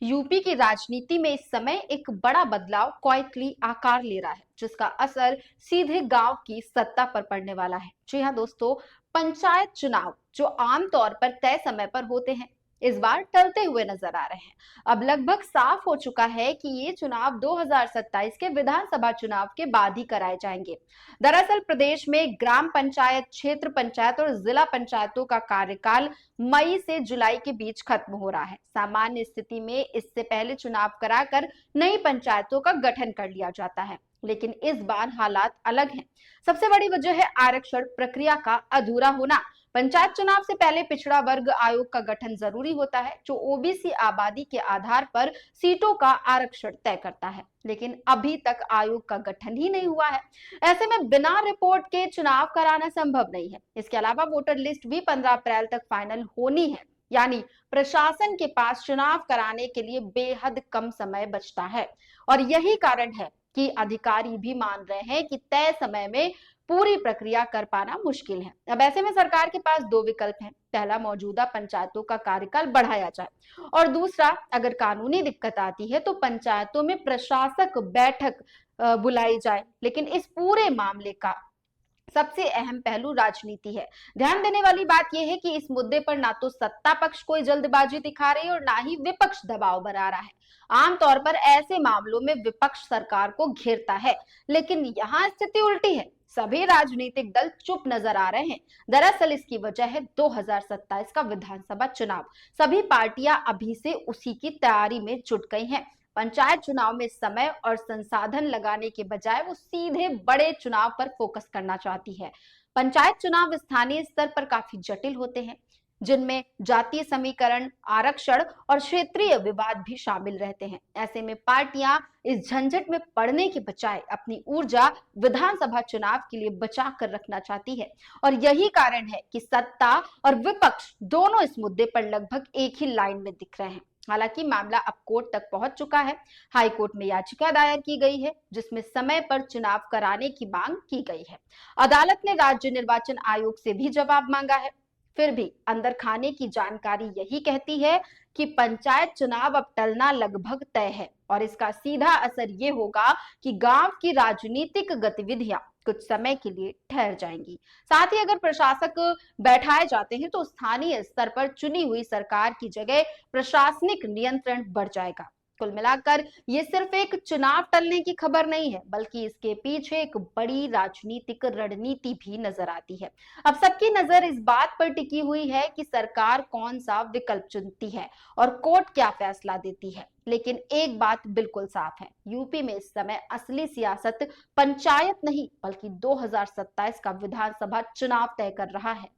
UP की राजनीति में इस समय एक बड़ा बदलाव क्वाइटली आकार ले रहा है, जिसका असर सीधे गांव की सत्ता पर पड़ने वाला है। जी हाँ दोस्तों, पंचायत चुनाव जो आमतौर पर तय समय पर होते हैं, इस बार टलते हुए नजर आ रहे हैं। अब लगभग साफ हो चुका है कि ये चुनाव 2027 के विधानसभा चुनाव के बाद ही कराए जाएंगे। दरअसल प्रदेश में ग्राम पंचायत, क्षेत्र पंचायत और जिला पंचायतों का कार्यकाल मई से जुलाई के बीच खत्म हो रहा है। सामान्य स्थिति में इससे पहले चुनाव कराकर नई पंचायतों का गठन कर लिया जाता है, लेकिन इस बार हालात अलग हैं। सबसे बड़ी वजह है आरक्षण प्रक्रिया का अधूरा होना। पंचायत चुनाव से पहले पिछड़ा वर्ग आयोग का गठन जरूरी होता है, जो ओबीसी आबादी के आधार पर सीटों का आरक्षण तय करता है, लेकिन अभी तक आयोग का गठन ही नहीं हुआ है। ऐसे में बिना रिपोर्ट के चुनाव कराना संभव नहीं है। इसके अलावा वोटर लिस्ट भी 15 अप्रैल तक फाइनल होनी है, यानी प्रशासन के पास चुनाव कराने के लिए बेहद कम समय बचता है। और यही कारण है कि अधिकारी भी मान रहे हैं कि तय समय में पूरी प्रक्रिया कर पाना मुश्किल है। अब ऐसे में सरकार के पास दो विकल्प हैं। पहला, मौजूदा पंचायतों का कार्यकाल बढ़ाया जाए, और दूसरा, अगर कानूनी दिक्कत आती है तो पंचायतों में प्रशासक बैठक बुलाई जाए। लेकिन इस पूरे मामले का सबसे अहम पहलू राजनीति है। ध्यान देने वाली बात यह है कि इस मुद्दे पर ना तो सत्ता पक्ष कोई जल्दबाजी दिखा रही है और ना ही विपक्ष दबाव बना रहा है। आमतौर पर ऐसे मामलों में विपक्ष सरकार को घेरता है, लेकिन यहाँ स्थिति उल्टी है। सभी राजनीतिक दल चुप नजर आ रहे हैं। दरअसल इसकी वजह है 2027 का विधानसभा चुनाव। सभी पार्टियां अभी से उसी की तैयारी में जुट गई हैं। पंचायत चुनाव में समय और संसाधन लगाने के बजाय वो सीधे बड़े चुनाव पर फोकस करना चाहती है। पंचायत चुनाव स्थानीय स्तर पर काफी जटिल होते हैं, जिनमें जातीय समीकरण, आरक्षण और क्षेत्रीय विवाद भी शामिल रहते हैं। ऐसे में पार्टियां इस झंझट में पड़ने के बजाय अपनी ऊर्जा विधानसभा चुनाव के लिए बचा कर रखना चाहती है। और यही कारण है कि सत्ता और विपक्ष दोनों इस मुद्दे पर लगभग एक ही लाइन में दिख रहे हैं। हालांकि मामला अब कोर्ट तक पहुंच चुका है। हाई कोर्ट में याचिका दायर की गई है, जिसमें समय पर चुनाव कराने की मांग की गई है। अदालत ने राज्य निर्वाचन आयोग से भी जवाब मांगा है। फिर भी अंदर खाने की जानकारी यही कहती है कि पंचायत चुनाव अब टलना लगभग तय है, और इसका सीधा असर ये होगा कि गांव की राजनीतिक गतिविधियां कुछ समय के लिए ठहर जाएंगी। साथ ही अगर प्रशासक बैठाए जाते हैं तो स्थानीय स्तर पर चुनी हुई सरकार की जगह प्रशासनिक नियंत्रण बढ़ जाएगा। कुल मिलाकर ये सिर्फ एक चुनाव टलने की खबर नहीं है, बल्कि इसके पीछे एक बड़ी राजनीतिक रणनीति भी नजर आती है। अब सबकी नजर इस बात पर टिकी हुई है कि सरकार कौन सा विकल्प चुनती है और कोर्ट क्या फैसला देती है। लेकिन एक बात बिल्कुल साफ है, यूपी में इस समय असली सियासत पंचायत नहीं, बल्कि 2027 का विधानसभा चुनाव तय कर रहा है।